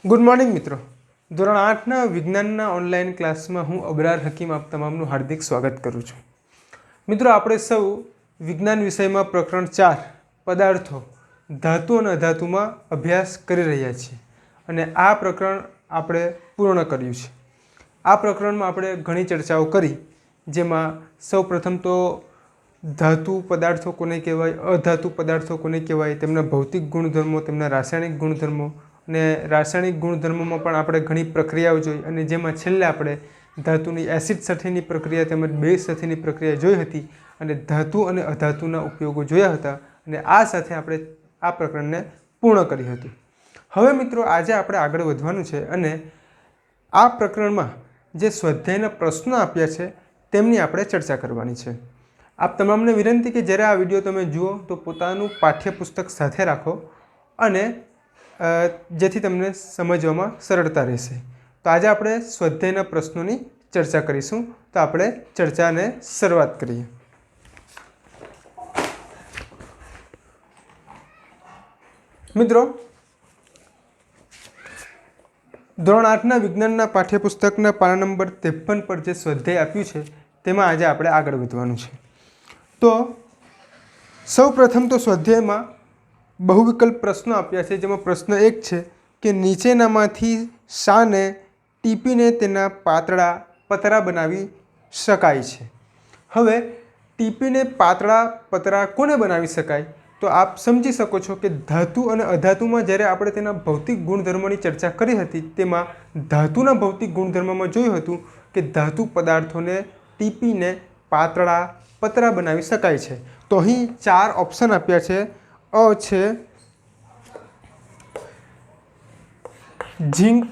Good morning मित्रों। ધોરણ 8ના વિજ્ઞાનના ઓનલાઈન ક્લાસમાં હું અબરાર હકીમ આપ તમામનું હાર્દિક સ્વાગત કરું છું। મિત્રો, આપણે સૌ વિજ્ઞાન વિષયમાં પ્રકરણ 4 પદાર્થો ધાતુ અને અધાતુમાં અભ્યાસ કરી રહ્યા છીએ અને આ પ્રકરણ આપણે પૂર્ણ કર્યું છે। આ પ્રકરણમાં આપણે ઘણી ચર્ચાઓ કરી, જેમાં સૌપ્રથમ તો धातु पदार्थों कोने कहेवाय, अधातु पदार्थों कोने कहेवाय, तेमना भौतिक गुणधर्मों, तेमना रासायनिक गुणधर्मों ने रासायनिक गुणधर्मों में पण आपणे घणी प्रक्रियाओ जोई अने जेमां छेल्ले आपणे धातुनी एसिड साथेनी प्रक्रिया तेमज बेस साथेनी प्रक्रिया जोई हती अने धातु अने अधातुना उपयोगो जोया हता अने आ साथे आपणे आ प्रकरणने पूर्ण कर्युं हतुं। हवे मित्रों, आजे आपणे आगळ वधवानुं छे अने आ प्रकरणमां जे स्वाध्यायना प्रश्नो आप्या छे तेमनी आपणे चर्चा करवानी छे। आप तमामने विनंती कि जयरे आ विडियो तमे जुओ तो पोतानुं पाठ्यपुस्तक साथे राखो अने जेथी तमने समजवामां सरळता रहेशे। तो आज आपणे स्वाध्यायना प्रश्नोनी चर्चा करीशुं। तो आपणे चर्चाने शरूआत करीए। मित्रों, ધોરણ 8ના વિજ્ઞાનના પાઠ્યપુસ્તકના પાના નંબર 53 પર જે સ્વાધ્યાય આપ્યું છે તેમાં આજે આપણે આગળ વધવાનું છે। तो सौ प्रथम तो स्वाध्याय में बहुविकल्प प्रश्नों आप्या छे, जेमां प्रश्न 1 छे कि नीचेनामांथी शाने टीपीने तेना पातळा पतरा बनावी शकाय छे। हवे टीपीने पातळा पतरा कोने बनावी शकाय? तो आप समझी सको छो कि धातु अने अधातुमां ज्यारे आपणे तेना भौतिक गुणधर्मोनी चर्चा करी हती तेमां धातुना भौतिक गुणधर्ममां जोयुं हतुं कि धातु पदार्थोने टीपीने पातळा पतरा बनावी शकाय छे। तो अहीं 4 ऑप्शन आप्या छे। अ छे झिंक,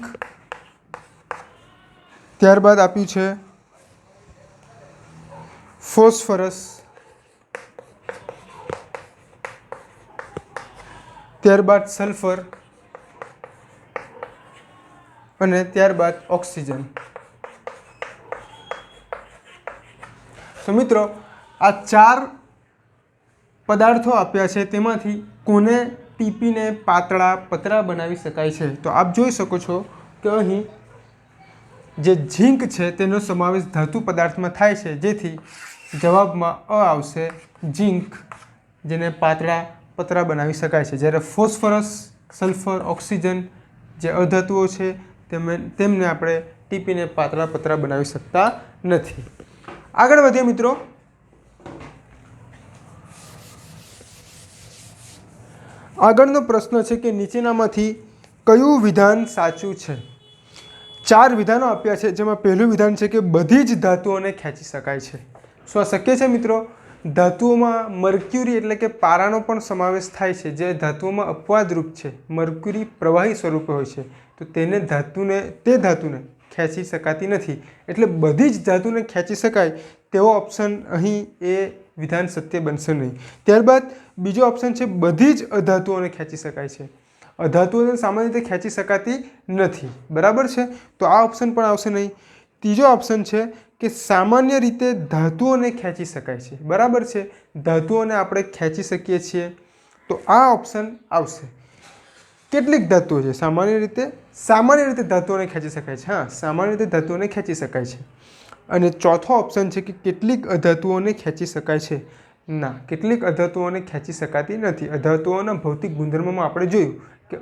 त्यारबाद आप्युं छे फॉस्फरस, त्यारबाद सल्फर अने त्यारबाद ऑक्सीजन। तो मित्रों, आ 4 पदार्थों आप्या छे तेमांथी कोने टीपीने पातळा पतरा बनावी शकाय छे? तो आप जोई शको छो कि अहीं जे झिंक छे तेनो समावेश धातु पदार्थमां थाय छे, जेथी जवाबमां अ आवशे झिंक, जेने पातळा पतरा बनावी शकाय छे। ज्यारे फॉस्फरस, सल्फर, ऑक्सीजन जे अधातुओ छे तेमने आपणे टीपीने पातळा पतरा बनावी शकता नथी। आगळ वधीए मित्रों। आगळनो प्रश्न है कि नीचेनामांथी कयुं विधान साचुं छे? 4 विधानों आप्या छे, जेमां पहेलुं विधान छे कि बधी ज धातुओने खेंची शकाय छे। शुं आ शक्य छे मित्रों? धातुओमां मर्क्युरी एटले के पारानो पण समावेश थाय छे, जे धातुओमां अपवादरूप छे। मर्क्युरी प्रवाही स्वरूपे होय छे, तो तेने धातुने खेंची शकाती नथी, एटले बधी ज धातुने खेंची शकाय तेवो ऑप्शन अहीं ए विधान सत्य बनशे नहीं। त्यारबाद बीजो ऑप्शन छे बधी ज अधातुओने खेंची शकाय छे। अधातुओने सामान्य रीते खेंची शकाती नथी, बराबर छे, तो आ ऑप्शन पण आवशे नहीं। तीजो ऑप्शन छे कि सामान्य रीते धातुओने खेंची शकाय छे, बराबर छे, धातुओने आपणे खेंची शकीए छीए, तो आ ऑप्शन आवशे। કેટલીક ધાતુઓ છે સામાન્ય રીતે ધાતુઓને ખેંચી શકાય છે। हाँ, सामान्य रीते धातुओने खेंची शकाय छे। अने चौथो ऑप्शन है कि કેટલીક अधातुओने खेंची शकाय छे। ना, કેટલીક अधातुओने खेंची शकाती नथी। अधातुओना भौतिक गुणधर्मोमां आपणे जोयुं कि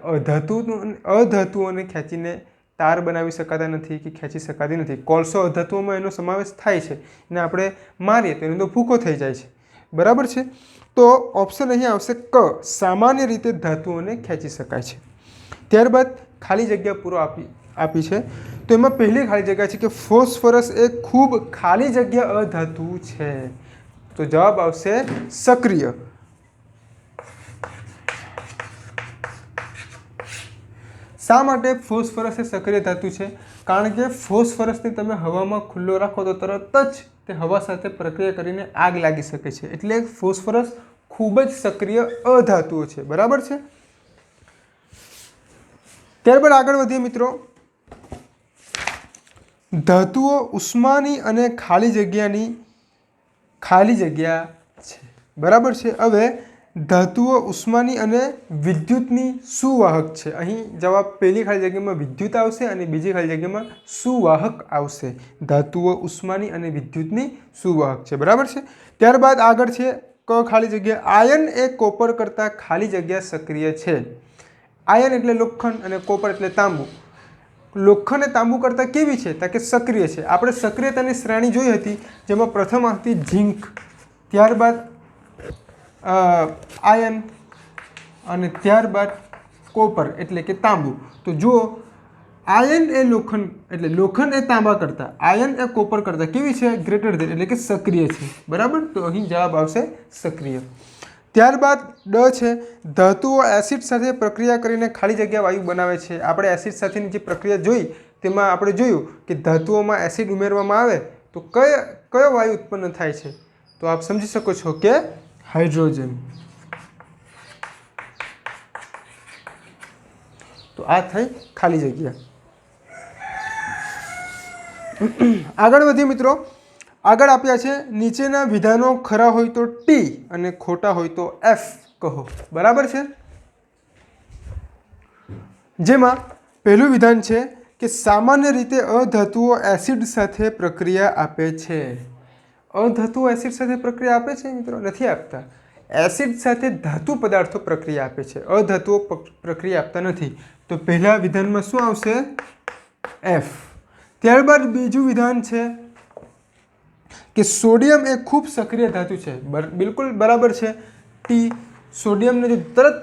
अधातुओने खेंचीने तार बनावी शकाता नथी कि खेंची शकाती नथी। कोळसो अधातुओमां एनो समावेश थाय छे ने आपणे मारीए तो एनो तो भूको थई जाय छे, बराबर छे। तो ऑप्शन अहीं आवशे क, सामान्य रीते धातुओने खेंची शकाय छे। त्यारबाद खाली जग्या पूरो आपी छे, तो एमां पहली खाली जग्या छे कि फॉस्फरस एक खूब खाली जग्या अधातु छे। तो जवाब आवशे सक्रिय। शा माटे फॉस्फरस ए सक्रिय धातु छे? कारण के फॉस्फरसने तमे हवामां खुल्लो राखो तो तरत ज ते हवा साथे प्रक्रिया करीने आग लागी शके छे, एटले फॉस्फरस खूब ज सक्रिय अधातुओ छे, बराबर छे। त्यारबाद आगळ वधीए मित्रों। धातुओ उष्मानी अने खाली जग्या छे, बराबर छे। हवे ધાતુઓ ઉષ્માની અને વિદ્યુતની સુવાહક છે? અહીં જવાબ પહેલી ખાલી જગ્યામાં વિદ્યુત આવશે અને બીજી ખાલી જગ્યામાં સુવાહક આવશે. ધાતુઓ ઉષ્માની અને વિદ્યુતની સુવાહક છે. બરાબર છે. ત્યારબાદ આગળ છે ક ખાલી જગ્યા, આયન એ કોપર કરતાં ખાલી જગ્યા સક્રિય છે. આયન એટલે લોખંડ અને કોપર એટલે તાંબુ. લોખંડ એ તાંબુ કરતાં કેવી છે? તો કે સક્રિય છે. આપણે સક્રિયતાની શ્રેણી જોઈ હતી, જેમાં પ્રથમ હતી ઝીંક, ત્યારબાદ આયન અને ત્યારબાદ કોપર એટલે કે તાંબુ. તો જો આયન એ લોખંડ એટલે લોખંડ એ તાંબા કરતાં, આયન એ કોપર કરતાં કેવી છે? ગ્રેટર ધેન એટલે કે સક્રિય છે. બરાબર. તો અહીં જવાબ આવશે સક્રિય. ત્યારબાદ ડ છે, ધાતુઓ એસિડ સાથે પ્રક્રિયા કરીને ખાલી જગ્યા વાયુ બનાવે છે. આપણે એસિડ સાથેની જે પ્રક્રિયા જોઈ તેમાં આપણે જોયું કે ધાતુઓમાં એસિડ ઉમેરવામાં આવે તો કયો વાયુ ઉત્પન્ન થાય છે? તો આપ સમજી શકો છો કે હાઇડ્રોજન. તો આ થઈ ખાલી જગ્યા. આગળ વધીએ મિત્રો. આગળ આપ્યા છે નીચેના વિધાનો ખરા હોય તો ટી અને ખોટા હોય તો એફ કહો. બરાબર છે. જેમાં પહેલું વિધાન છે કે સામાન્ય રીતે અધાતુઓ એસિડ સાથે પ્રક્રિયા આપે છે. અધાતુઓ એસિડ સાથે પ્રક્રિયા આપે છે મિત્રો? નથી આપતા. એસિડ સાથે ધાતુ પદાર્થો પ્રક્રિયા આપે છે, અધાતુઓ પ્રક્રિયા આપતા નથી. તો પહેલા વિધાનમાં શું આવશે? એફ. ત્યારબાદ બીજું વિધાન છે કે સોડિયમ એ ખૂબ સક્રિય ધાતુ છે. બિલકુલ બરાબર છે. ટી. સોડિયમને જો તરત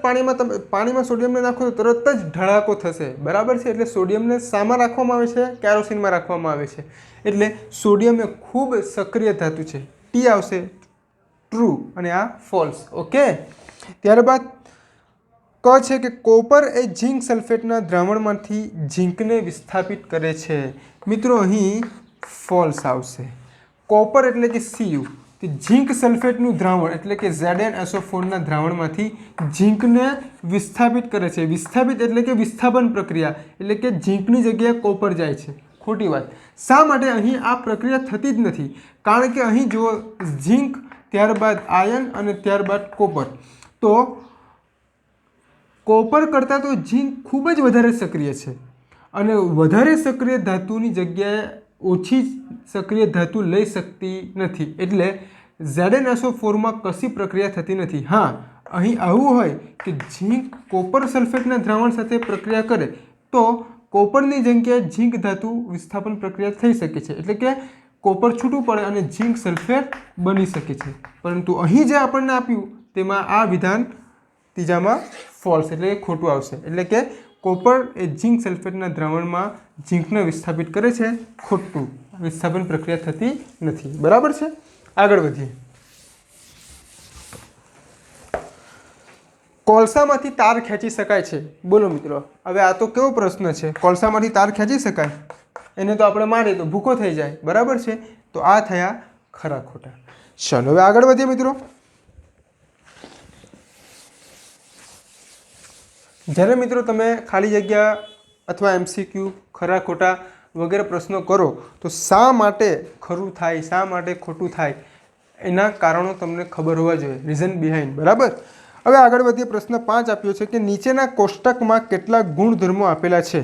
પાણીમાં સોડિયમને નાખો તો તરત જ ઢળાકો થશે. બરાબર છે. એટલે સોડિયમને શામાં રાખવામાં આવે છે? કેરોસીનમાં રાખવામાં આવે છે. એટલે સોડિયમ એ ખૂબ સક્રિય ધાતુ છે. ટી આવશે ટ્રુ અને આ ફોલ્સ. ઓકે. ત્યારબાદ ક છે કે કોપર એ ઝીંક સલ્ફેટના દ્રાવણમાંથી ઝીંકને વિસ્થાપિત કરે છે. મિત્રો અહીં ફોલ્સ આવશે. કોપર એટલે કે Cu, ઝીંક સલ્ફેટનું દ્રાવણ એટલે કે ZnSO4 ના દ્રાવણમાંથી ઝીંકને વિસ્થાપિત કરે છે. વિસ્થાપિત એટલે કે વિસ્થાપન પ્રક્રિયા, એટલે કે ઝીંકની જગ્યાએ કોપર જાય છે. ખોટી વાત. શા માટે અહીં આ પ્રક્રિયા થતી જ નથી? કારણ કે અહીં જો ઝીંક, ત્યારબાદ આયન અને ત્યારબાદ કોપર. તો કોપર કરતાં તો ઝીંક ખૂબ જ વધારે સક્રિય છે અને વધારે સક્રિય ધાતુની જગ્યાએ ઓછી સક્રિય ધાતુ લઈ શકતી નથી. એટલે ZnSO4માં કશી પ્રક્રિયા થતી નથી. હા, અહીં આવું હોય કે ઝીંક કોપર સલ્ફેટના દ્રાવણ સાથે પ્રક્રિયા કરે તો કોપરની જગ્યાએ ઝીંક ધાતુ વિસ્થાપન પ્રક્રિયા થઈ શકે છે. એટલે કે કોપર છૂટું પડે અને ઝીંક સલ્ફેટ બની શકે છે. પરંતુ અહીં જે આપણને આપ્યું તેમાં આ વિધાન ત્રીજામાં ફોલ્સ એટલે કે ખોટું આવશે. એટલે કે કોપર એ ઝીંક સલ્ફેટના દ્રાવણમાં ઝીંકને વિસ્થાપિત કરે છે. ખોટું. વિસ્થાપન પ્રક્રિયા થતી નથી. બરાબર છે. આગળ વધીએ. કોલસામાંથી તાર ખેંચી શકાય છે? બોલો મિત્રો. હવે આ તો કેવો પ્રશ્ન છે? કોલસામાંથી તાર ખેંચી શકાય? એને તો આપણે મારીએ તો ભૂકો થઈ જાય. બરાબર છે. તો આ થયા ખરા ખોટા. ચાલો હવે આગળ વધીએ મિત્રો. જ્યારે મિત્રો તમે ખાલી જગ્યા અથવા MCQ ખરા ખોટા વગેરે પ્રશ્નો કરો તો શા માટે ખરું થાય, શા માટે ખોટું થાય, એના કારણો તમને ખબર હોવા જોઈએ. Reason behind. બરાબર. હવે આગળ વધીએ. પ્રશ્ન 5 આપ્યો છે કે નીચેના કોષ્ટકમાં કેટલાક ગુણધર્મો આપેલા છે,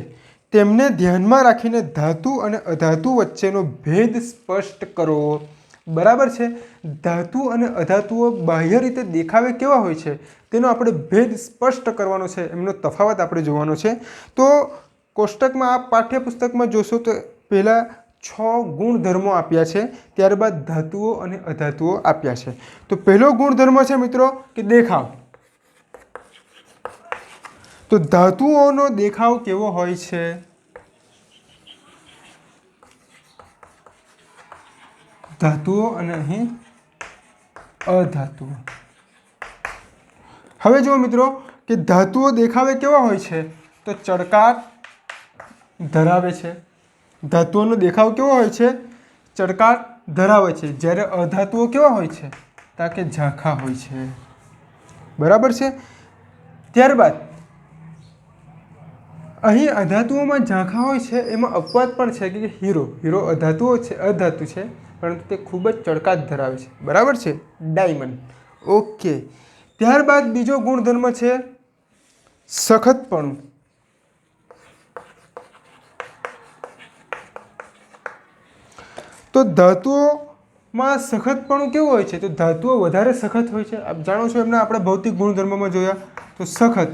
તેમને ધ્યાનમાં રાખીને ધાતુ અને અધાતુ વચ્ચેનો ભેદ સ્પષ્ટ કરો. બરાબર છે. ધાતુ અને અધાતુઓ બાહ્ય રીતે દેખાવે કેવા હોય છે તેનો આપણે ભેદ સ્પષ્ટ કરવાનો છે, એમનો તફાવત આપણે જોવાનો છે. તો કોષ્ટકમાં આ પાઠ્યપુસ્તકમાં જોશો તો પહેલાં 6 ગુણધર્મો આપ્યા છે, ત્યારબાદ ધાતુઓ અને અધાતુઓ આપ્યા છે. તો પહેલો ગુણધર્મ છે મિત્રો કે દેખાવ. તો ધાતુઓનો દેખાવ કેવો હોય છે? ધાતુઓ અને અહીં અધાતુઓ. હવે જુઓ મિત્રો કે ધાતુઓ દેખાવે કેવા હોય છે? તો ચળકાટ ધરાવે છે. ધાતુઓનો દેખાવ કેવો હોય છે? ચળકાટ ધરાવે છે. જ્યારે અધાતુઓ કેવા હોય છે? તાકે ઝાંખા હોય છે. બરાબર છે. ત્યારબાદ અહીં અધાતુઓમાં ઝાંખા હોય છે એમાં અપવાદ પણ છે કે હીરો અધાતુઓ છે, અધાતુ છે, પરંતુ તે ખૂબ જ ચળકાટ ધરાવે છે. બરાબર છે. ડાયમંડ. ઓકે. ત્યારબાદ બીજો ગુણધર્મ છે સખતપણું. તો ધાતુઓમાં સખતપણું કેવું હોય છે? તો ધાતુઓ વધારે સખત હોય છે. આપ જાણો છો એમના આપણે ભૌતિક ગુણધર્મમાં જોયા તો સખત,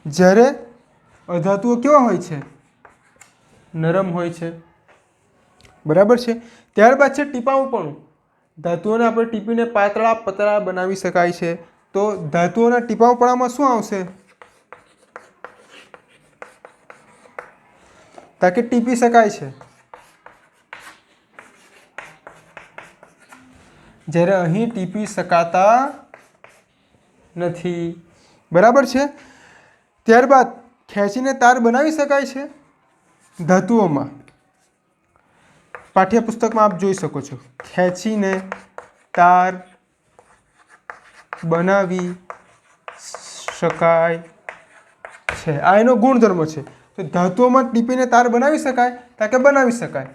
જ્યારે અધાતુઓ કેવા હોય છે? નરમ હોય છે. બરાબર છે. ત્યારબાદ છે ટીપાઉપણું. ધાતુઓને આપણે ટીપીને પાતળા પતળા બનાવી શકાય છે. તો ધાતુઓના ટીપાઉપણામાં શું આવશે? તાકે ટીપી શકાય છે, જ્યારે અહીં ટીપી શકાતા નથી. બરાબર છે. ત્યારબાદ ખેંચીને તાર બનાવી શકાય છે ધાતુઓમાં. પાઠ્યપુસ્તકમાં આપ જોઈ શકો છો, ખેંચીને તાર બનાવી શકાય છે. આ એનો ગુણધર્મ છે. તો ધાતુઓમાં ટીપીને તાર બનાવી શકાય, તાકે બનાવી શકાય.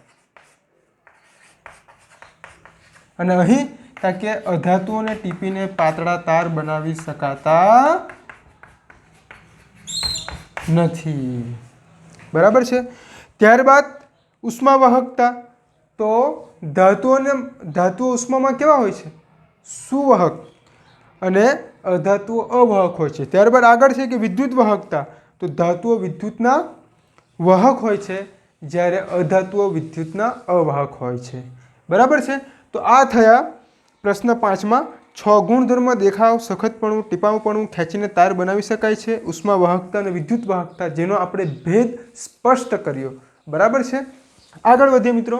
અને અહીં તાકે અધાતુઓને ટીપીને પાતળા તાર બનાવી શકાતા નથી. બરાબર છે. ત્યારબાદ ઉષ્માવાહકતા. તો ધાતુઓ ઉષ્મામાં કેવા હોય છે? સુવાહક. અને અધાતુઓ અવાહક હોય છે. ત્યારબાદ આગળ છે કે વિદ્યુત વાહકતા. તો ધાતુઓ વિદ્યુતના વાહક હોય છે, જ્યારે અધાતુઓ વિદ્યુતના અવાહક હોય છે. બરાબર છે. તો આ થયા પ્રશ્ન 5માં 6 ગુણધર્મ: દેખાવ, સખતપણું, ટીપાઉપણું, ખેંચીને તાર બનાવી શકાય છે, ઉષ્મા વાહકતા અને વિદ્યુત વાહકતા, જેનો આપણે ભેદ સ્પષ્ટ કર્યો. બરાબર છે. આગળ વધીએ મિત્રો.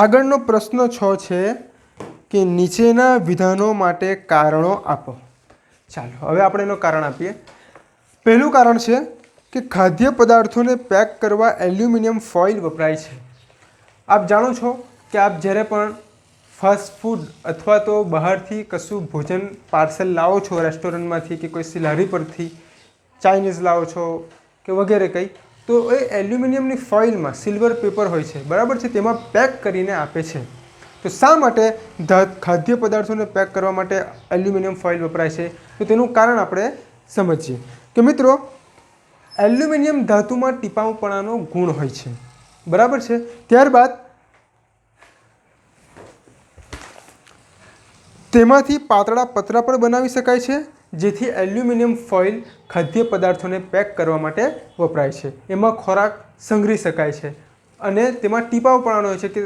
આગળનો પ્રશ્ન 6 છે કે નીચેના વિધાનો માટે કારણો આપો. ચાલો હવે આપણે એનું કારણ આપીએ. પહેલું કારણ છે કે ખાદ્ય પદાર્થોને પેક કરવા એલ્યુમિનિયમ ફોઇલ વપરાય છે. આપ જાણો છો કે આપ જ્યારે પણ ફાસ્ટ ફૂડ અથવા તો બહારથી કશું ભોજન પાર્સલ લાવો છો રેસ્ટોરન્ટમાંથી કે કોઈ લારી પરથી ચાઇનીઝ લાવો છો કે વગેરે કંઈ, તો એ એલ્યુમિનિયમની ફોઇલમાં સિલ્વર પેપર હોય છે. બરાબર છે. તેમાં પેક કરીને આપે છે. તો શા માટે ખાદ્ય પદાર્થોને પેક કરવા માટે એલ્યુમિનિયમ ફોઇલ વપરાય છે? તો તેનું કારણ આપણે સમજીએ કે મિત્રો, એલ્યુમિનિયમ ધાતુમાં ટીપાઉપણાનો ગુણ હોય છે. બરાબર છે. ત્યારબાદ તેમાંથી પાતળા પતરા પણ બનાવી શકાય છે, જેથી એલ્યુમિનિયમ ફોઇલ ખાદ્ય પદાર્થોને પેક કરવા માટે વપરાય છે. એમાં ખોરાક સંગ્રહી શકાય છે. અને તેમાં ટીપાઉપણાનો હોય છે કે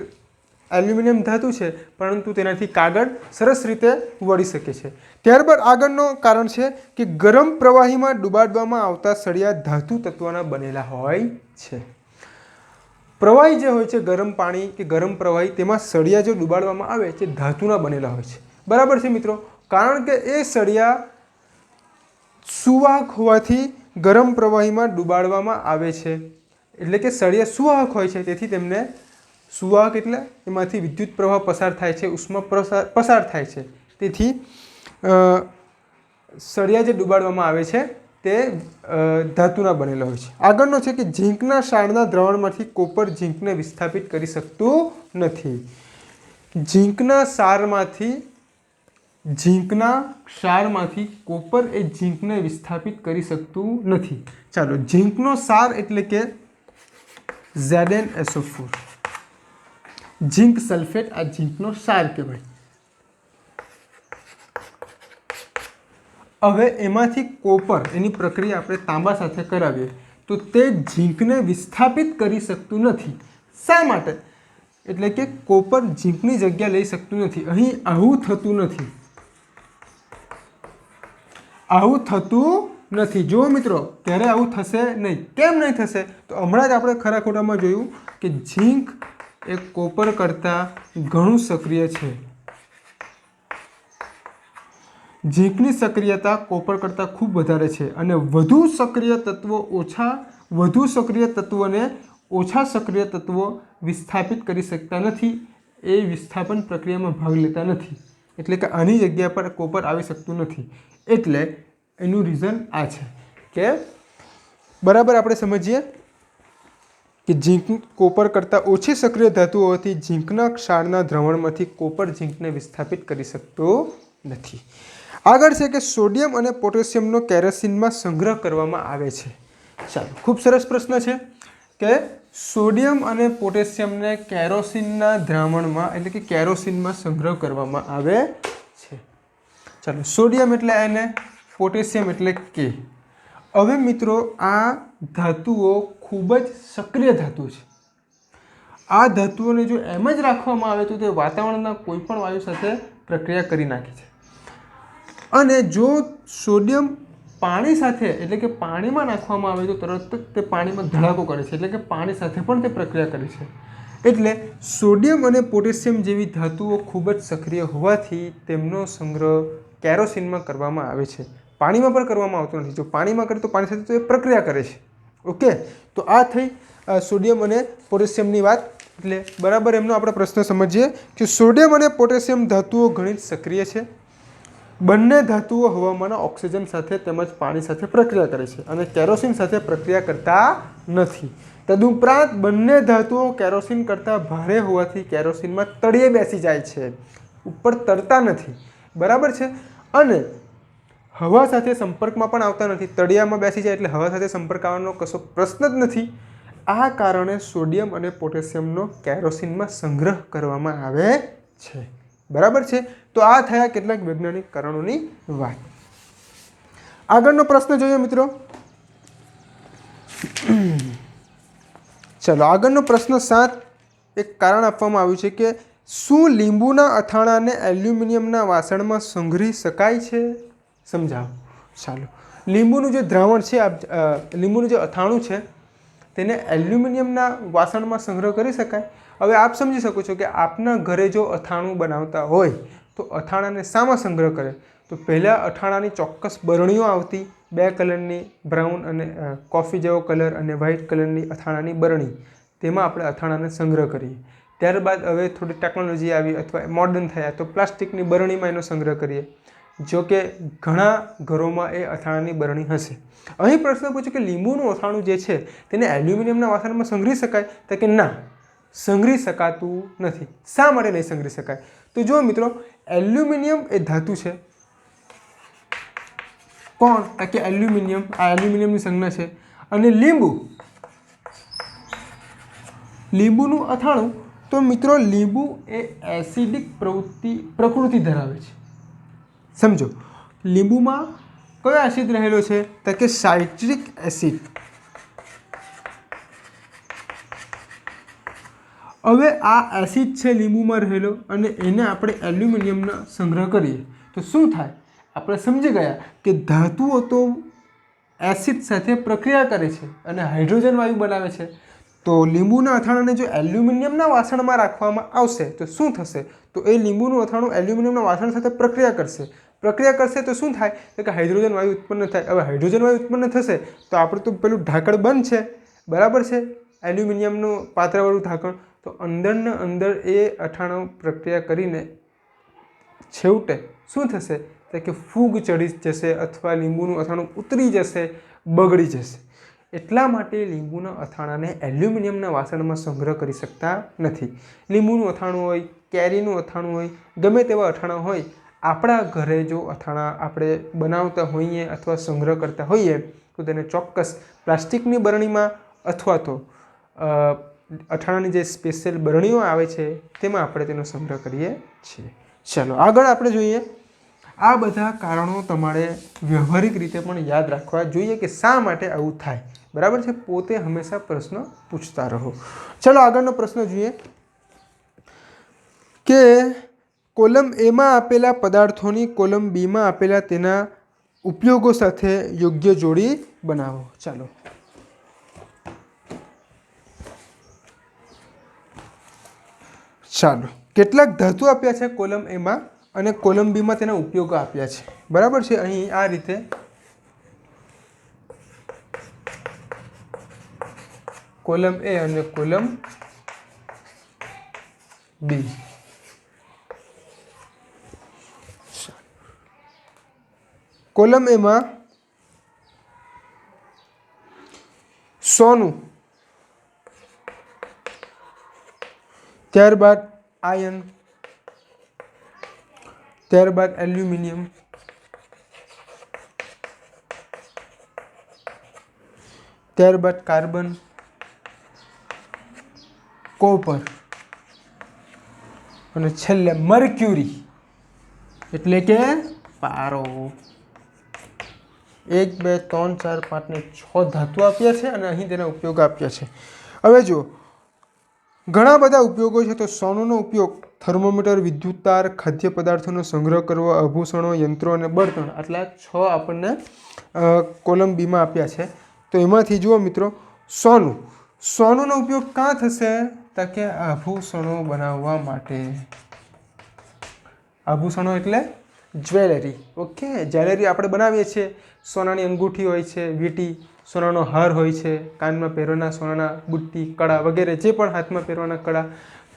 એલ્યુમિનિયમ ધાતુ છે, પરંતુ તેનાથી કાગળ સરસ રીતે વળી શકે છે. ત્યારબાદ આગળનો કારણ છે કે ગરમ પ્રવાહીમાં ડુબાડવામાં આવતા સળિયા ધાતુ તત્વોના બનેલા હોય છે. પ્રવાહી જે હોય છે, ગરમ પાણી કે ગરમ પ્રવાહી, તેમાં સળિયા જો ડુબાડવામાં આવે છે ધાતુના બનેલા હોય છે. બરાબર છે મિત્રો. કારણ કે એ સળિયા સુવાહક હોવાથી ગરમ પ્રવાહીમાં ડુબાડવામાં આવે છે. એટલે કે સળિયા સુવાહક હોય છે, તેથી તેમને સુવાહક એટલે એમાંથી વિદ્યુત પ્રવાહ પસાર થાય છે, ઉષ્મા પસાર થાય છે. તેથી સળિયા જે ડુબાડવામાં આવે છે તે ધાતુના બનેલા હોય છે. આગળનો છે કે ઝીંકના ક્ષારના દ્રાવણમાંથી કોપર ઝીંકને વિસ્થાપિત કરી શકતું નથી. ઝીંકના ક્ષારમાંથી કોપર એ ઝીંકને વિસ્થાપિત કરી શકતું નથી. ચાલો, ઝીંકનો ક્ષાર એટલે કે ZnSO4, ઝીંક સલ્ફેટ, આ ઝીંકનો ક્ષાર કહેવાય. હવે એમાંથી કોપર, એની પ્રક્રિયા આપણે તાંબા સાથે કરાવીએ તો તે ઝીંકને વિસ્થાપિત કરી શકતું નથી. શા માટે? એટલે કે કોપર ઝીંકની જગ્યા લઈ શકતું નથી. અહીં આવું થતું નથી. આવું થતું નથી. જો મિત્રો, ત્યારે આવું થશે નહીં. કેમ નહીં થશે? તો હમણાં જ આપણે ખરા ખોટામાં જોયું કે ઝીંક એ કોપર કરતાં ઘણું સક્રિય છે. ઝીંકની સક્રિયતા કોપર કરતાં ખૂબ વધારે છે. અને વધુ સક્રિય તત્વોને ઓછા સક્રિય તત્વો વિસ્થાપિત કરી શકતા નથી. એ વિસ્થાપન પ્રક્રિયામાં ભાગ લેતા નથી. એટલે કે આની જગ્યા પર કોપર આવી શકતું નથી. એટલે એનું રીઝન આ છે કે બરાબર આપણે સમજીએ કે ઝીંક કોપર કરતાં ઓછી સક્રિય ધાતુ હોવાથી ઝીંકના ક્ષારના દ્રવણમાંથી કોપર ઝીંકને વિસ્થાપિત કરી શકતો નથી. આગળ છે કે સોડિયમ અને પોટેશિયમનો કેરોસીનમાં સંગ્રહ કરવામાં આવે છે. ચાલો, ખૂબ સરસ પ્રશ્ન છે કે સોડિયમ અને પોટેશિયમને કેરોસીનના દ્રાવણમાં એટલે કે કેરોસીનમાં સંગ્રહ કરવામાં આવે છે. ચાલો, સોડિયમ એટલે એને, પોટેશિયમ એટલે કે. હવે મિત્રો આ ધાતુઓ ખૂબ જ સક્રિય ધાતુ છે. આ ધાતુઓને જો એમ જ રાખવામાં આવે તો તે વાતાવરણના કોઈ પણ વાયુ સાથે પ્રક્રિયા કરી નાખે છે. અને જો સોડિયમ પાણી સાથે એટલે કે પાણીમાં નાખવામાં આવે તો તરત જ તે પાણીમાં ધડાકો કરે છે, એટલે કે પાણી સાથે પણ તે પ્રક્રિયા કરે છે. એટલે સોડિયમ અને પોટેશિયમ જેવી ધાતુઓ ખૂબ જ સક્રિય હોવાથી તેમનો સંગ્રહ કેરોસીનમાં કરવામાં આવે છે. પાણીમાં પણ કરવામાં આવતો નથી. જો પાણીમાં કરે તો પાણી સાથે તો એ પ્રક્રિયા કરે છે. ઓકે, તો આ થઈ સોડિયમ અને પોટેશિયમની વાત. એટલે બરાબર એમનો આપણે પ્રશ્ન સમજીએ કે સોડિયમ અને પોટેશિયમ ધાતુઓ ઘણી જ સક્રિય છે. બંને ધાતુઓ હવામાના ઓક્સિજન સાથે તેમજ પાણી સાથે પ્રક્રિયા કરે છે અને કેરોસીન સાથે પ્રક્રિયા કરતા નથી. તદુપરાંત બંને ધાતુઓ કેરોસીન કરતાં ભારે હોવાથી કેરોસીનમાં તળિયે બેસી જાય છે, ઉપર તરતા નથી. બરાબર છે. અને હવા સાથે સંપર્કમાં પણ આવતા નથી. તળિયામાં બેસી જાય એટલે હવા સાથે સંપર્ક આવવાનો કશો પ્રશ્ન જ નથી. આ કારણે સોડિયમ અને પોટેશિયમનો કેરોસીનમાં સંગ્રહ કરવામાં આવે છે. બરાબર છે. તો આ થયા કેટલાક વૈજ્ઞાનિક કારણોની વાત. આગળનો પ્રશ્ન જોઈએ મિત્રો. ચલો, આગળનો પ્રશ્ન 7. એક કારણ આપવામાં આવ્યું છે કે શું લીંબુના અથાણાને એલ્યુમિનિયમના વાસણમાં સંગ્રહી શકાય છે? સમજાવો. ચાલો, લીંબુનું જે દ્રાવણ છે, લીંબુનું જે અથાણું છે તેને એલ્યુમિનિયમના વાસણમાં સંગ્રહ કરી શકાય. હવે આપ સમજી શકો છો કે આપના ઘરે જો અથાણું બનાવતા હોય તો અથાણાને શામાં સંગ્રહ કરે? તો પહેલાં અથાણાની ચોક્કસ બરણીઓ આવતી, 2 કલરની, બ્રાઉન અને કોફી જેવો કલર અને વ્હાઇટ કલરની અથાણાની બરણી. તેમાં આપણે અથાણાને સંગ્રહ કરીએ. ત્યારબાદ હવે થોડી ટેકનોલોજી આવી અથવા મોડર્ન થયા તો પ્લાસ્ટિકની બરણીમાં એનો સંગ્રહ કરીએ. જો કે ઘણા ઘરોમાં એ અથાણાની બરણી હશે. અહીં પ્રશ્ન પૂછ્યો કે લીંબુનું અથાણું જે છે તેને એલ્યુમિનિયમના વાસણમાં સંગ્રહી શકાય? તો કે ના, સંગ્રહી શકાતું નથી. શા માટે નહીં સંગ્રહી શકાય? તો જુઓ મિત્રો, એલ્યુમિનિયમ એ ધાતુ છે. કોણ? કે એલ્યુમિનિયમ. આ એલ્યુમિનિયમની સંજ્ઞા છે. અને લીંબુનું અથાણું, તો મિત્રો લીંબુ એ એસિડિક પ્રકૃતિ ધરાવે છે. સમજો, લીંબુમાં કયો એસિડ રહેલો છે? તો કે સાઇટ્રિક એસિડ. હવે આ એસિડ છે લીંબુમાં રહેલો અને એને આપણે એલ્યુમિનિયમના સંગ્રહ કરીએ તો શું થાય? આપણે સમજી ગયા કે ધાતુઓ તો એસિડ સાથે પ્રક્રિયા કરે છે અને હાઇડ્રોજન વાયુ બનાવે છે. તો લીંબુના અથાણાને જો એલ્યુમિનિયમના વાસણમાં રાખવામાં આવશે તો શું થશે? તો એ લીંબુનું અથાણું એલ્યુમિનિયમના વાસણ સાથે પ્રક્રિયા કરશે. પ્રક્રિયા કરશે તો શું થાય? તો કે હાઇડ્રોજન વાયુ ઉત્પન્ન થાય. હવે હાઇડ્રોજન વાયુ ઉત્પન્ન થશે તો આપણે તો પેલું ઢાંકણ બંધ છે, બરાબર છે, એલ્યુમિનિયમનું પાત્રવાળું ઢાંકણ. તો અંદરને અંદર એ અથાણું પ્રક્રિયા કરીને છેવટે શું થશે? તો કે ફૂગ ચડી જશે અથવા લીંબુનું અથાણું ઉતરી જશે, બગડી જશે. એટલા માટે લીંબુના અથાણાને એલ્યુમિનિયમના વાસણમાં સંગ્રહ કરી શકતા નથી. લીંબુનું અથાણું હોય, કેરીનું અથાણું હોય, ગમે તેવા અથાણા હોય, આપણા ઘરે જો અથાણા આપણે બનાવતા હોઈએ અથવા સંગ્રહ કરતા હોઈએ તો તેને ચોક્કસ પ્લાસ્ટિકની બરણીમાં અથવા તો અથાણાની જે સ્પેશિયલ બરણીઓ આવે છે તેમાં આપણે તેનો સંગ્રહ કરીએ છીએ. ચાલો, આગળ આપણે જોઈએ. આ બધા કારણો તમારે વ્યવહારિક રીતે પણ યાદ રાખવા જોઈએ કે શા માટે આવું થાય. બરાબર છે. પોતે હંમેશા પ્રશ્ન પૂછતા રહો. ચલો, આગળનો પ્રશ્ન જોઈએ કે કોલમ એમાં આપેલા પદાર્થોની કોલમ બીમાં આપેલા તેના ઉપયોગો સાથે યોગ્ય જોડી બનાવો. ચાલો, કેટલાક ધાતુ આપ્યા છે કોલમ એમાં અને કોલમ બીમાં તેના ઉપયોગો આપ્યા છે. બરાબર છે. અહીં આ રીતે કોલમ એ અને કોલમ બી. કોલમ એમાં સોનું ત્યારબાદ આયર્ન, ત્યારબાદ એલ્યુમિનિયમ, ત્યારબાદ કાર્બન, કોપર અને છેલ્લે મર્ક્યુરી એટલે કે પારો. 1 2 3 4 5 ને 6 ધાતુ આપ્યા છે અને અહીં તેના ઉપયોગ આપ્યા છે. હવે જો ઘણા બધા ઉપયોગો છે. તો સોનુનો ઉપયોગ થર્મોમીટર, વિદ્યુત તાર, ખાદ્ય પદાર્થોનો સંગ્રહ કરવો, આભૂષણો, યંત્રો અને બળતણ, આટલા 6 આપણને કોલમ બીમાં આપ્યા છે. તો એમાંથી જુઓ મિત્રો, સોનુનો ઉપયોગ ક્યાં થશે? તો કે આભૂષણો બનાવવા માટે. આભૂષણો એટલે જ્વેલરી. ઓકે, જ્વેલરી આપણે બનાવીએ છીએ. સોનાની અંગૂઠી હોય છે, વીંટી, સોનાનો હાર હોય છે, કાનમાં પહેરવાના સોનાના બુટ્ટી, કડા વગેરે જે પણ હાથમાં પહેરવાના કડા.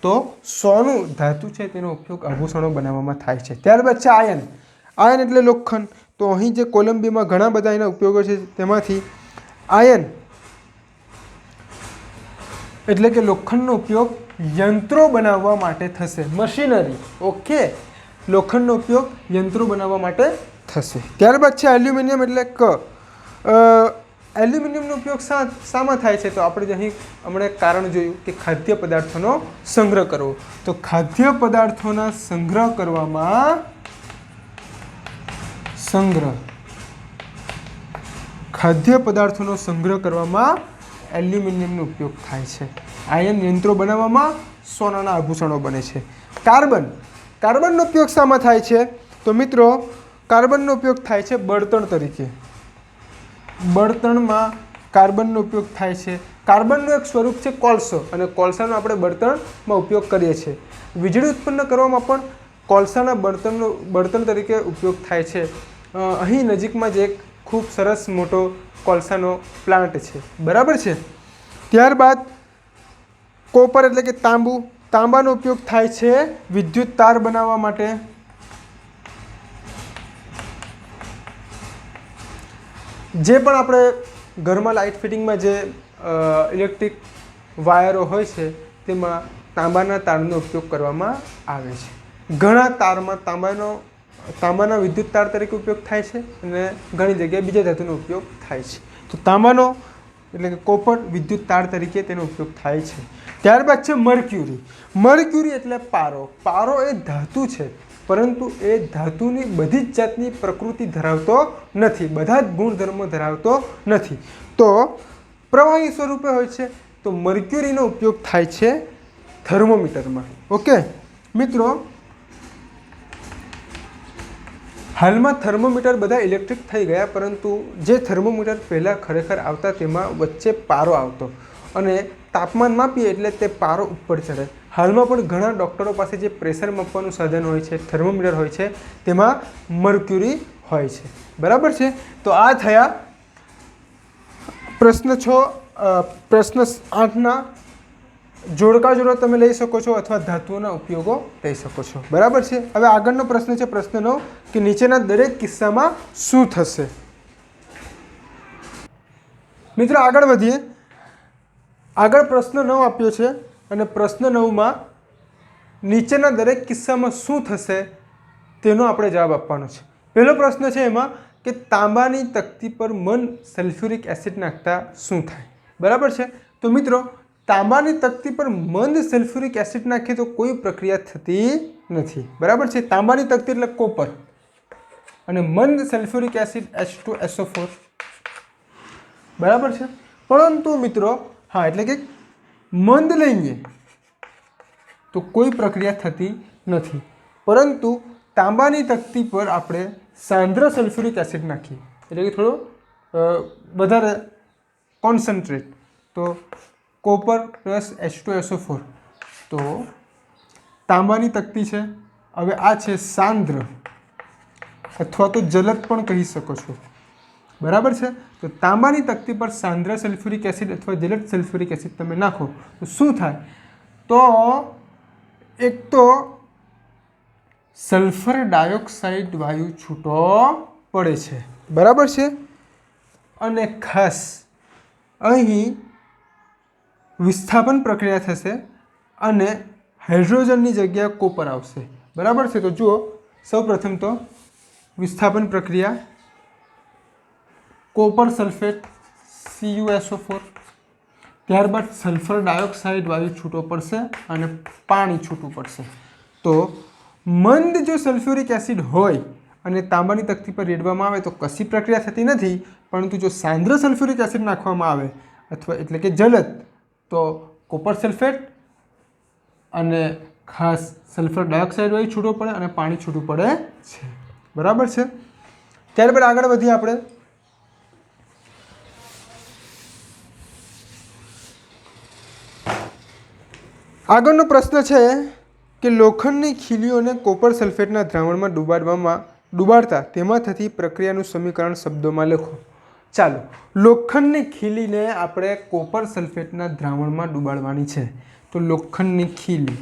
તો સોનું ધાતુ છે તેનો ઉપયોગ આભૂષણો બનાવવામાં થાય છે. ત્યારબાદ છે આયર્ન. આયર્ન એટલે લોખંડ. તો અહીં જે કોલંબીમાં ઘણા બધા એના ઉપયોગો છે. તેમાંથી આયર્ન એટલે કે લોખંડનો ઉપયોગ યંત્રો બનાવવા માટે થશે. મશીનરી. ઓકે, લોખંડનો ઉપયોગ યંત્રો બનાવવા માટે થશે. ત્યારબાદ છે એલ્યુમિનિયમ એટલે એલ્યુમિનિયમનો ઉપયોગ શામાં થાય છે? તો આપણે અહીં હમણાં કારણ જોયું કે ખાદ્ય પદાર્થોનો સંગ્રહ કરવો. તો ખાદ્ય પદાર્થોના સંગ્રહ કરવામાં એલ્યુમિનિયમનો ઉપયોગ થાય છે. આયર્ન યંત્રો બનાવવામાં, સોનાના આભૂષણો બને છે. કાર્બનનો ઉપયોગ શામાં થાય છે? તો મિત્રો કાર્બનનો ઉપયોગ થાય છે બળતણ તરીકે. બળતણમાં કાર્બનનો ઉપયોગ થાય છે. કાર્બનનું એક સ્વરૂપ છે કોલસો, અને કોલસાનો આપણે બળતણમાં ઉપયોગ કરીએ છીએ. વીજળી ઉત્પન્ન કરવામાં પણ કોલસાના બળતણ તરીકે ઉપયોગ થાય છે. અહીં નજીકમાં જ એક ખૂબ સરસ મોટો કોલસાનો પ્લાન્ટ છે. બરાબર છે. ત્યારબાદ કોપર એટલે કે તાંબુ. તાંબાનો ઉપયોગ થાય છે વિદ્યુત તાર બનાવવા માટે. જે પણ આપણે ઘરમાં લાઇટ ફિટિંગમાં જે ઇલેક્ટ્રિક વાયરો હોય છે તેમાં તાંબાના તારનો ઉપયોગ કરવામાં આવે છે. ઘણા તારમાં તાંબાના વિદ્યુત તાર તરીકે ઉપયોગ થાય છે અને ઘણી જગ્યાએ બીજા ધાતુનો ઉપયોગ થાય છે. તો તાંબાનો એટલે કે કોપર વિદ્યુત તાર તરીકે તેનો ઉપયોગ થાય છે. ત્યારબાદ છે મર્ક્યુરી. મર્ક્યુરી એટલે પારો. પારો એ ધાતુ છે, પરંતુ એ ધાતુની બધી જ જાતની પ્રકૃતિ ધરાવતો નથી, બધા જ ગુણધર્મો ધરાવતો નથી. તો પ્રવાહી સ્વરૂપે હોય છે. તો મર્ક્યુરીનો ઉપયોગ થાય છે થર્મોમીટરમાં. ઓકે મિત્રો, હાલમાં થર્મોમીટર બધા ઇલેક્ટ્રિક થઈ ગયા, પરંતુ જે થર્મોમીટર પહેલાં ખરેખર આવતા તેમાં વચ્ચે પારો આવતો અને તાપમાન માપીએ એટલે તે પારો ઉપર ચડે. હાલમાં પણ ઘણા ડૉક્ટરો પાસે જે પ્રેશર માપવાનું સાધન હોય છે, થર્મોમીટર હોય છે, તેમાં મર્ક્યુરી હોય છે. બરાબર છે. તો આ થયા પ્રશ્ન 8ના જોડકા તમે લઈ શકો છો અથવા ધાતુઓના ઉપયોગો લઈ શકો છો. બરાબર છે. હવે આગળનો પ્રશ્ન છે પ્રશ્ન 9 કે નીચેના દરેક કિસ્સામાં શું થશે? મિત્રો આગળ વધીએ. આગળ પ્રશ્ન 9 આપ્યો છે અને પ્રશ્ન 9માં નીચેના દરેક કિસ્સામાં શું થશે તેનો આપણે જવાબ આપવાનો છે. પહેલો પ્રશ્ન છે એમાં કે તાંબાની તકતી પર મન સલ્ફ્યુરિક એસિડ નાખતા શું થાય? બરાબર છે. તો મિત્રો તાંબાની તકતી પર મંદ સલ્ફ્યુરિક એસિડ નાખીએ તો કોઈ પ્રક્રિયા થતી નથી. બરાબર છે. તાંબાની તકતી એટલે કોપર અને મંદ સલ્ફ્યુરિક એસિડ H2SO4. બરાબર છે. પરંતુ મિત્રો એટલે કે મંદ લઈએ તો કોઈ પ્રક્રિયા થતી નથી, પરંતુ તાંબાની તકતી પર આપણે સાંદ્ર સલ્ફ્યુરિક એસિડ નાખીએ એટલે કે થોડો વધારે કોન્સન્ટ્રેટ, તો કોપર પ્લસ H2SO4. તો તાંબાની તકતી છે. હવે આ છે સાંદ્ર અથવા તો જલદ પણ કહી શકો છો. બરાબર છે. તો તાંબાની તકતી પર સાંદ્ર સલ્ફ્યુરિક એસિડ અથવા જલદ સલ્ફ્યુરિક એસિડ તમે નાખો તો શું થાય? તો એક તો સલ્ફર ડાયોક્સાઇડ વાયુ છૂટો પડે છે. બરાબર છે. અને ખાસ અહીં વિસ્થાપન પ્રક્રિયા થશે અને હાઇડ્રોજનની જગ્યાએ કોપર આવશે, બરાબર છે। તો જુઓ સૌપ્રથમ તો વિસ્થાપન પ્રક્રિયા, કોપર સલ્ફેટ CuSO4, ત્યારબાદ સલ્ફર ડાયોક્સાઇડ વાયુ છૂટો પડશે અને પાણી છૂટું પડશે। તો મંદ જો સલ્ફ્યુરિક એસિડ હોય અને તાંબાની તકતી પર રેડવામાં આવે તો કશી પ્રક્રિયા થતી નથી, પરંતુ જો સાંદ્ર સલ્ફ્યુરિક એસિડ નાખવામાં આવે અથવા એટલે કે જલદ, તો કોપર સલ્ફેટ અને ખાસ સલ્ફર ડાયોક્સાઇડ વાયુ છૂટો પડે અને પાણી છૂટું પડે છે, બરાબર છે। ત્યારબાદ આગળ વધીએ આપણે। આગળનો પ્રશ્ન છે કે લોખંડની ખીલીઓને કોપર સલ્ફેટના દ્રાવણમાં ડુબાડતા તેમાં થતી પ્રક્રિયાનું સમીકરણ શબ્દોમાં લખો। ચાલો, લોખંડની ખીલીને આપણે કોપર સલ્ફેટના દ્રાવણમાં ડુબાડવાની છે। તો લોખંડની ખીલી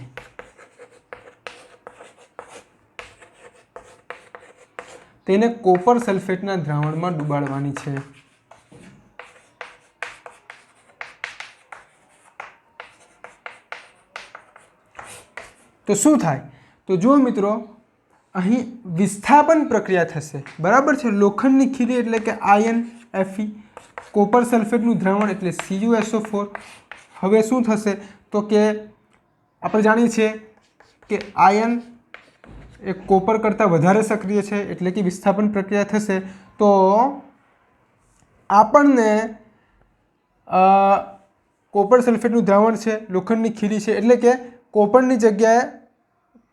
તેને કોપર સલ્ફેટના દ્રાવણમાં ડુબાડવાની છે। તો શું થાય? તો જુઓ મિત્રો, અહીં વિસ્થાપન પ્રક્રિયા થશે, બરાબર છે। લોખંડની ખીલી એટલે કે આયન Fe, કોપર સલ્ફેટનું દ્રાવણ એટલે CuSO4। હવે શું થશે? તો કે આપણે જાણીએ છીએ કે આયન એ કોપર કરતાં વધારે સક્રિય છે, એટલે કે વિસ્થાપન પ્રક્રિયા થશે। તો આપણને કોપર સલ્ફેટનું દ્રાવણ છે, લોખંડની ખીલી છે, એટલે કે કોપરની જગ્યાએ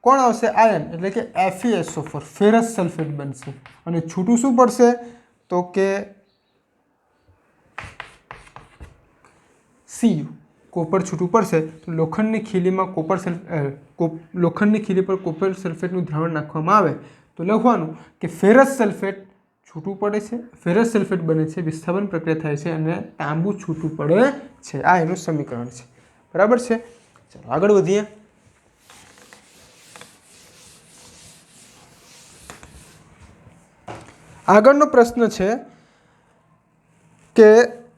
કોણ આવશે? આયન, એટલે કે FeSO4, ફેરસ સલ્ફેટ બનશે અને છૂટું શું પડશે? તો કે Cu, કોપર છૂટું પડશે। તો લોખંડની ખીલીમાં લોખંડની ખીલી પર કોપર સલ્ફેટનું દ્રાવણ નાખવામાં આવે તો લખવાનું કે ફેરસ સલ્ફેટ છૂટું પડે છે, ફેરસ સલ્ફેટ બને છે, વિસ્થાપન પ્રક્રિયા થાય છે અને તાંબુ છૂટું પડે છે। આ એનું સમીકરણ છે, બરાબર છે। ચાલો આગળ વધીએ। આગળનો પ્રશ્ન છે કે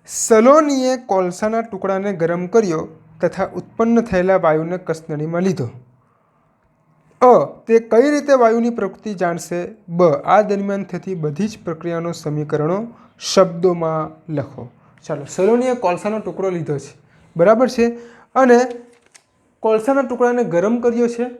સલોનીએ કોલસાના ટુકડાને ગરમ કર્યો તથા ઉત્પન્ન થયેલા વાયુને કસનળીમાં લીધો। તે કઈ રીતે વાયુની પ્રકૃતિ જાણશે? આ દરમિયાન થતી બધી જ પ્રક્રિયાનો સમીકરણો શબ્દોમાં લખો। ચાલો, સલોનીએ કોલસાનો ટુકડો લીધો છે, બરાબર છે, અને કોલસાના ટુકડાને ગરમ કર્યો છે,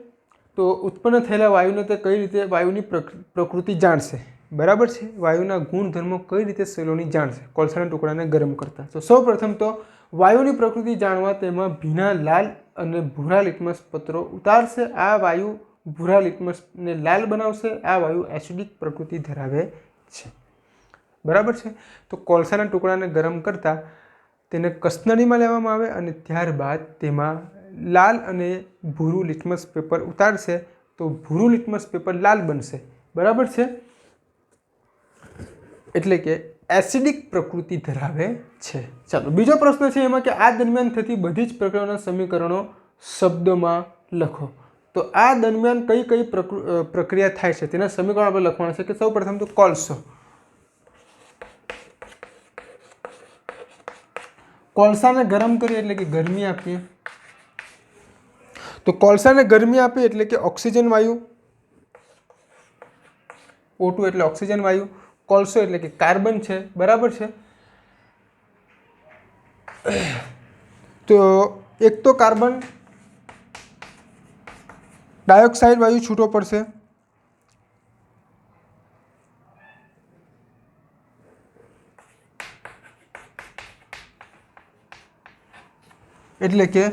તો ઉત્પન્ન થયેલા વાયુને તે કઈ રીતે વાયુની પ્રકૃતિ જાણશે, બરાબર છે। વાયુના ગુણધર્મો કઈ રીતે સલોની જાણશે કોલસાના ટુકડાને ગરમ કરતા? તો સૌપ્રથમ તો વાયુની પ્રકૃતિ જાણવા તેમાં ભીના લાલ અને ભૂરા લિટમસ પત્રો ઉતારશે। આ વાયુ ભૂરા લિટમસને લાલ બનાવશે। આ વાયુ એસિડિક પ્રકૃતિ ધરાવે છે, બરાબર છે। તો કોલસાના ટુકડાને ગરમ કરતા તેને કસનળીમાં લેવામાં આવે અને ત્યારબાદ તેમાં લાલ અને ભૂરું લિટમસ પેપર ઉતારશે, તો ભૂરું લિટમસ પેપર લાલ બનશે, બરાબર છે, એટલે કે એસિડિક પ્રકૃતિ ધરાવે છે। ચાલો, બીજો પ્રશ્ન છે એમાં કે આ દરમિયાન થતી બધી જ પ્રક્રિયાઓના સમીકરણો શબ્દોમાં લખો। તો આ દરમિયાન કઈ કઈ પ્રક્રિયા થાય છે તેના સમીકરણ આપણે લખવાના છે કે સૌપ્રથમ તો કોલસો, કોલસાને ગરમ કરીએ એટલે કે ગરમી આપીએ, તો કોલસાને ગરમી આપીએ એટલે કે ઓક્સિજન વાયુ, O2 એટલે ઓક્સિજન વાયુ, કોલસો એટલે કે કાર્બન છે, બરાબર છે। તો એક તો કાર્બન ડાયોક્સાઇડ વાયુ છૂટો પડશે, એટલે કે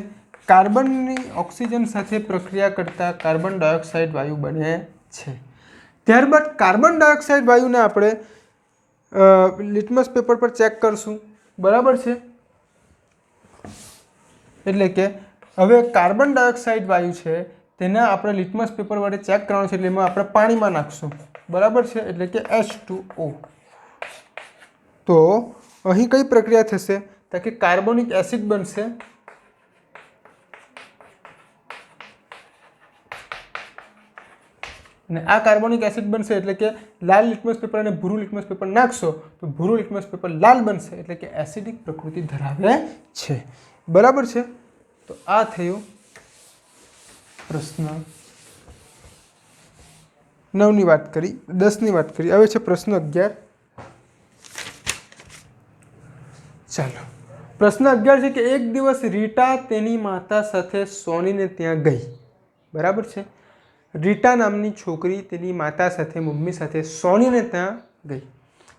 કાર્બનની ઓક્સિજન સાથે પ્રક્રિયા કરતા કાર્બન ડાયોક્સાઇડ વાયુ બને છે। ત્યારબાદ કાર્બન ડાયોક્સાઇડ વાયુને આપણે લિટમસ પેપર પર ચેક કરશું, બરાબર છે, એટલે કે હવે કાર્બન ડાયોક્સાઇડ વાયુ છે તેને આપણે લિટમસ પેપર વડે ચેક કરવાનું છે, એટલે એમાં આપણે પાણીમાં નાખશું, બરાબર છે, એટલે કે H2O। તો અહીં કઈ પ્રક્રિયા થશે? તો કે કાર્બોનિક એસિડ બનશે, અને આ કાર્બોનિક એસિડ બનશે એટલે કે લાલ લિટમસ પેપર અને ભૂરું લિટમસ પેપર નાખશો તો ભૂરું લિટમસ પેપર લાલ બનશે, એટલે કે એસિડિક પ્રકૃતિ ધરાવે છે, બરાબર છે। તો આ થયું પ્રશ્ન 9ની વાત કરી, 10ની વાત કરી, હવે છે પ્રશ્ન 11। ચાલો, પ્રશ્ન 11 છે કે એક દિવસ રીટા તેની માતા સાથે સોનીને ત્યાં ગઈ। બરાબર છે, રીટા નામની છોકરી તેની માતા સાથે, મમ્મી સાથે સોનીને ત્યાં ગઈ।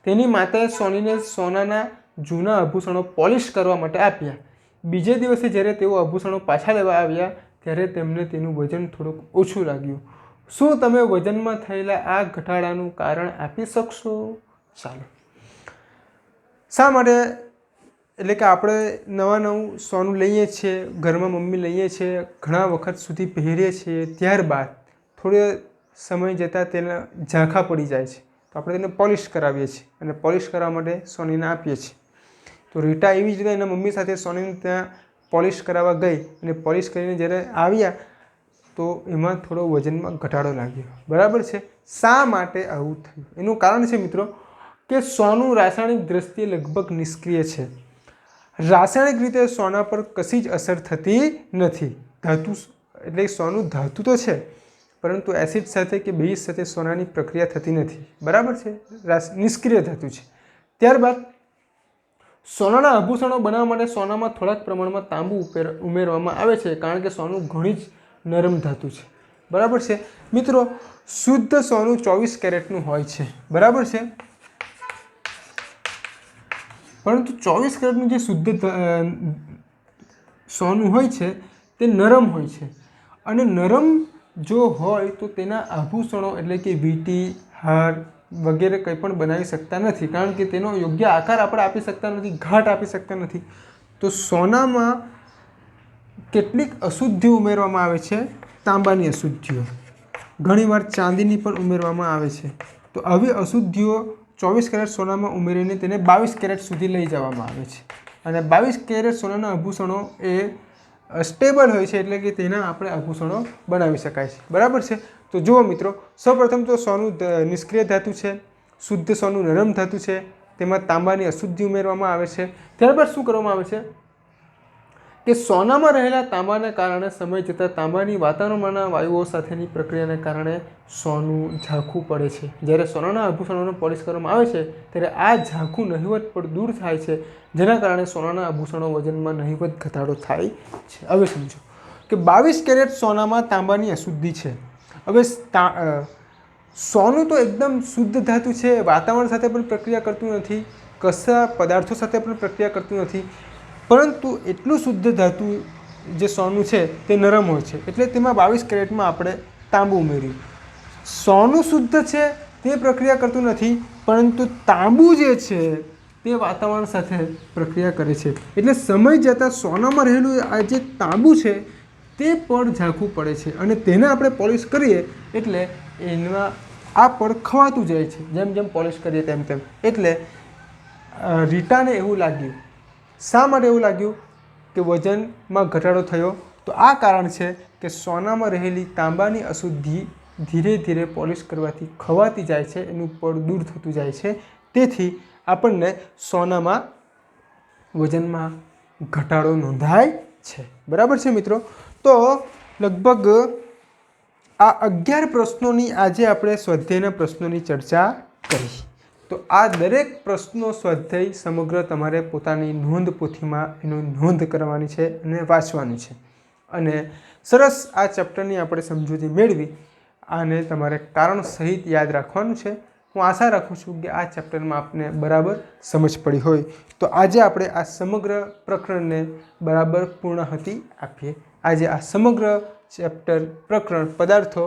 તેની માતાએ સોનીને સોનાના જૂના આભૂષણો પોલિશ કરવા માટે આપ્યા। બીજે દિવસે જ્યારે તેઓ આભૂષણો પાછા લેવા આવ્યા ત્યારે તેમને તેનું વજન થોડુંક ઓછું લાગ્યું। શું તમે વજનમાં થયેલા આ ઘટાડાનું કારણ આપી શકશો? ચાલો, શા માટે, એટલે કે આપણે નવું સોનું લઈએ છીએ, ઘરમાં મમ્મી લઈએ છીએ, ઘણા વખત સુધી પહેરીએ છીએ, ત્યારબાદ થોડો સમય જતાં તેના ઝાંખા પડી જાય છે, તો આપણે તેને પોલિશ કરાવીએ છીએ અને પોલિશ કરવા માટે સોનીને આપીએ છીએ। તો રીટા એવી જ રીતે એના મમ્મી સાથે સોનીને ત્યાં પોલિશ કરાવવા ગઈ અને પોલિશ કરીને જ્યારે આવ્યા તો એમાં થોડો વજનમાં ઘટાડો લાગ્યો। બરાબર છે, શા માટે આવું થયું? એનું કારણ છે મિત્રો કે સોનું રાસાયણિક દ્રષ્ટિએ લગભગ નિષ્ક્રિય છે। રાસાયણિક રીતે સોના પર કશી જ અસર થતી નથી। ધાતુ એટલે સોનું ધાતુ તો છે, પરંતુ એસિડ સાથે કે બેઝ સાથે સોનાની પ્રક્રિયા થતી નથી। બરાબર છે, નિષ્ક્રિય ધાતુ છે। ત્યારબાદ સોનાના આભૂષણો બનાવવા માટે સોનામાં થોડાક પ્રમાણમાં તાંબુ ઉમેરવામાં આવે છે, કારણ કે સોનું ઘણી જ નરમ ધાતુ છે। બરાબર છે મિત્રો, શુદ્ધ સોનું 24 કેરેટનું હોય છે। બરાબર છે, પરંતુ 24 કેરેટનું જે શુદ્ધ સોનું હોય છે તે નરમ હોય છે, અને નરમ જો હોય તો તેના આભૂષણો એટલે કે વીંટી, હાર વગેરે કંઈ પણ બનાવી શકતા નથી, કારણ કે તેનો યોગ્ય આકાર આપણે આપી શકતા નથી, ઘાટ આપી શકતા નથી। તો સોનામાં કેટલીક અશુદ્ધિઓ ઉમેરવામાં આવે છે, તાંબાની અશુદ્ધિઓ, ઘણીવાર ચાંદીની પણ ઉમેરવામાં આવે છે। તો આવી અશુદ્ધિઓ 24 કેરેટ સોનામાં ઉમેરીને તેને 22 કેરેટ સુધી લઈ જવામાં આવે છે, અને 22 કેરેટ સોનાના આભૂષણો એ સ્ટેબલ હોય છે, એટલે કે તેના આપણે આભૂષણો બનાવી શકાય છે। બરાબર છે, તો જુઓ મિત્રો, સૌપ્રથમ તો સોનું નિષ્ક્રિય ધાતુ છે, શુદ્ધ સોનું નરમ ધાતુ છે, તેમાં તાંબાની અશુદ્ધિ ઉમેરવામાં આવે છે। ત્યારબાદ શું કરવામાં આવે છે કે સોનામાં રહેલા તાંબાને કારણે સમય જતાં તાંબાની વાતાવરણના વાયુઓ સાથેની પ્રક્રિયાને કારણે સોનું ઝાંખું પડે છે। જ્યારે સોનાના આભૂષણોને પોલિશ કરવામાં આવે છે ત્યારે આ ઝાંખું નહિવત પણ દૂર થાય છે, જેના કારણે સોનાના આભૂષણો વજનમાં નહિવત ઘટાડો થાય છે। હવે સમજો કે 22 કેરેટ સોનામાં તાંબાની અશુદ્ધિ છે। હવે સોનું તો એકદમ શુદ્ધ ધાતુ છે, વાતાવરણ સાથે પણ પ્રક્રિયા કરતું નથી, કશા પદાર્થો સાથે પણ પ્રક્રિયા કરતું નથી, પરંતુ એટલું શુદ્ધ ધાતુ જે સોનું છે તે નરમ હોય છે, એટલે તેમાં 22 કેરેટમાં આપણે તાંબુ ઉમેર્યું। સોનું શુદ્ધ છે તે પ્રક્રિયા કરતું નથી, પરંતુ તાંબુ જે છે તે વાતાવરણ સાથે પ્રક્રિયા કરે છે, એટલે સમય જતાં સોનામાં રહેલું આ જે તાંબુ છે તે પણ ઝાંખું પડે છે, અને તેને આપણે પોલિશ કરીએ એટલે એમાં આ પડ ખવાતું જાય છે, જેમ જેમ પોલિશ કરીએ તેમ તેમ। એટલે રીટાને એવું લાગ્યું, શા માટે એવું લાગ્યું કે વજનમાં ઘટાડો થયો? તો આ કારણ છે કે સોનામાં રહેલી તાંબાની અશુદ્ધિ ધીરે ધીરે પોલિશ કરવાથી ખવાતી જાય છે, એનું પડ દૂર થતું જાય છે, તેથી આપણને સોનામાં વજનમાં ઘટાડો નોંધાય છે। બરાબર છે મિત્રો, તો લગભગ આ 11 પ્રશ્નોની આજે આપણે સ્વાધ્યાયના પ્રશ્નોની ચર્ચા કરી। તો આ દરેક પ્રશ્નો સ્વાધ્યાય સમગ્ર તમારે પોતાની નોંધ પોથીમાં એનું નોંધ કરવાની છે અને વાંચવાની છે, અને સરસ આ ચેપ્ટરની આપણે સમજૂતી મેળવી આને તમારે કારણ સહિત યાદ રાખવાનું છે। હું આશા રાખું છું કે આ ચેપ્ટરમાં આપને બરાબર સમજ પડી હોય, તો આજે આપણે આ સમગ્ર પ્રકરણને બરાબર પૂર્ણાહુતિ આપીએ। આજે આ સમગ્ર ચેપ્ટર પ્રકરણ પદાર્થો,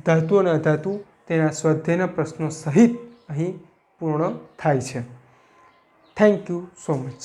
ધાતુ અને અધાતુ તેના સ્વાધ્યાયના પ્રશ્નો સહિત અહીં પૂર્ણ થાય છે। Thank you so much.